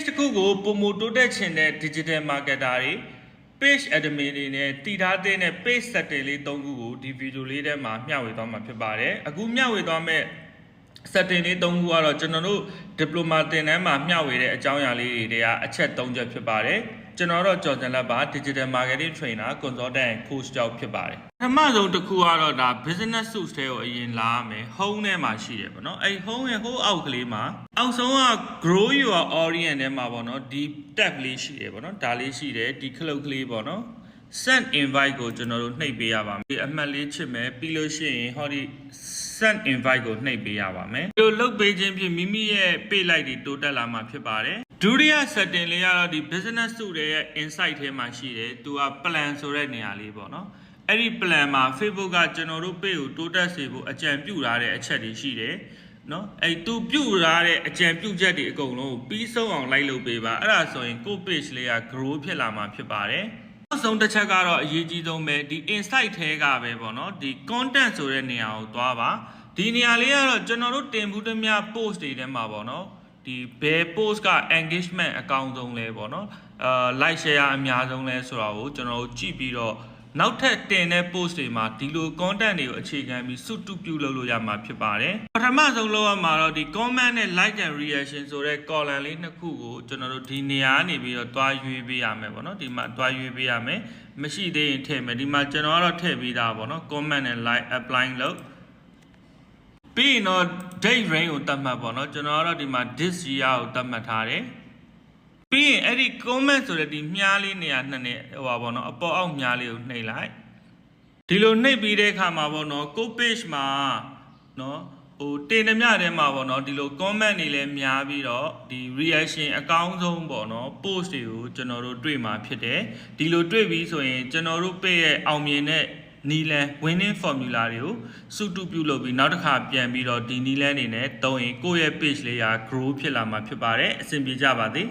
page တစ်ခုကိုပုံမတိုးတက်ချင်တဲ့ digital marketer တွေ page admin တွေနဲ့တည်ထားတဲ့ page setting လေး၃ခုကိုဒီ video လေးထဲမှာမျှဝေသွားမှာဖြစ်ပါတယ်အခုမျှဝေသွားမဲ့ setting လေး၃ခုကတော့ကျွန်တော်တို့ diploma သင်တန်းမှာမျှဝေတဲ့အကြောင်းအရာလေးတွေတွေကအချက်၃ချက်ဖြစ်ပါတယ်ကျွန်တော်တော့ကျော်စံလက်ပါ digital marketing trainer consultant coach ကြောင့်ဖြစ်ပါတယ်ပထမဆုံးတစ်ခုကတော့ဒါ business suite တွေကိုအရင်လာရမယ် home ထဲမှာရှိတယ်ပေါ့နော်အဲ့ home ရဲ့ home အောက်ကလေးမှာအောက်ဆုံးက grow your audience ထဲမှာပေါ့နော်ဒီ tab လေးရှိတယ်ပေါ့နော်ဒါလေးရှိတယ်ဒီ cloud ကလေးပေါ့နော် send invite ကိုကျွန်တော်တို့နှိပ်ပေးရပါမယ်အမှတ်လေးချစ်မယ်ပြီးလို့ရှိရင်ဟောဒီ send invite ကိုနှိပ်ပေးရပါမယ်ဒီလိုလုပ်ပေးခြင်းဖြင့်မိမိရဲ့ page like တွေတိုးတက်လာမှာဖြစ်ပါတယ်ဒုတိယ setting လေးကတော့ဒီ business suite ရဲ့ insight ထဲမှာရှိတယ်သူက plan ဆိုတဲ့နေရာလေးပေါ့နော်အဲ့ဒီ plan မှာ Facebook ကကျွန်တော်တို့ page ကိုတိုးတက်စေဖို့အကြံပြုထားတဲ့အချက်တွေရှိတယ်နော်အဲ့သူပြုထားတဲ့အကြံပြုချက်တွေအကုန်လုံးကိုပြီးဆုံးအောင်လိုက်လုပ်ပေးပါအဲ့ဒါဆိုရင်ကို page လေးက grow ဖြစ်လာမှာဖြစ်ပါတယ်နောက်ဆုံးတစ်ချက်ကတော့အရေးကြီးဆုံးပဲဒီ insight ထဲကပဲပေါ့နော်ဒီ content ဆိုတဲ့နေရာကိုသွားပါဒီနေရာလေးကတော့ကျွန်တော်တို့တင်ဘူးသမျှ post တွေထဲမှာပေါ့နော်ဒီဘယ် post က engagement အကောင်းဆုံးလဲပေါ့နော်like share အများဆုံးလဲဆိုတာကိုကျွန်တော်တို့ကြည့်ပြီးတော့နောက်ထပ်တင်တဲ့ post တွေမှာဒီလို content တွေကိုအခြေခံပြီးစုတုပြုလုပ်လို့ရမှာဖြစ်ပါတယ်ပထမဆုံးလုပ်ရမှာတော့ဒီ comment နဲ့ like and reaction ဆိုတဲ့ column လေးနှစ်ခုကိုကျွန်တော်တို့ဒီနေရာနေပြီးတော့တွားရွေးပေးရမယ်ပေါ့နော်ဒီမှာတွားရွေးပေးရမယ်မရှိသေးရင်ထည့်မယ်ဒီမှာကျွန်တော်ကတော့ထည့်ပေးတာပေါ့နော် comment နဲ့ like apply လုပ်ပြီးတော့ date range ကိုတတ်မှတ်ပေါ့နော်ကျွန်တော်ကတော့ဒီမှာ this year ကိုတတ်မှတ်ထားတယ်ပြီးရင်အဲ့ဒီ comment ဆိုတဲ့ဒီမြားလေးနေရာနှစ်နဲ့ဟိုပါပေါ့နော်အပေါ်အောက်မြားလေးကိုနှိပ်လိုက်ဒီလိုနှိပ်ပြီးတဲ့အခါမှာပေါ့နော်ကို page မှာနော်ဟိုတင်သမျှထဲမှာပေါ့နော်ဒီလို comment တွေလည်းများပြီးတော့ဒီ reaction အကောင်းဆုံးပေါ့နော် post တွေကိုကျွန်တော်တို့တွေ့မှာဖြစ်တယ်ဒီလိုတွေ့ပြီးဆိုရင်ကျွန်တော်တို့ page ရဲ့အောင်မြင်တဲ့နီလန် winning formula တွေကိုစုတုပြုလုပ်ပြီးနောက်တစ်ခါပြန်ပြီးတော့ဒီနီလန်နေနဲ့သုံးရင်ကိုယ့်ရဲ့ page လေးရာ grow ဖြစ်လာမှာဖြစ်ပါတယ်အဆင်ပြေကြပါသည်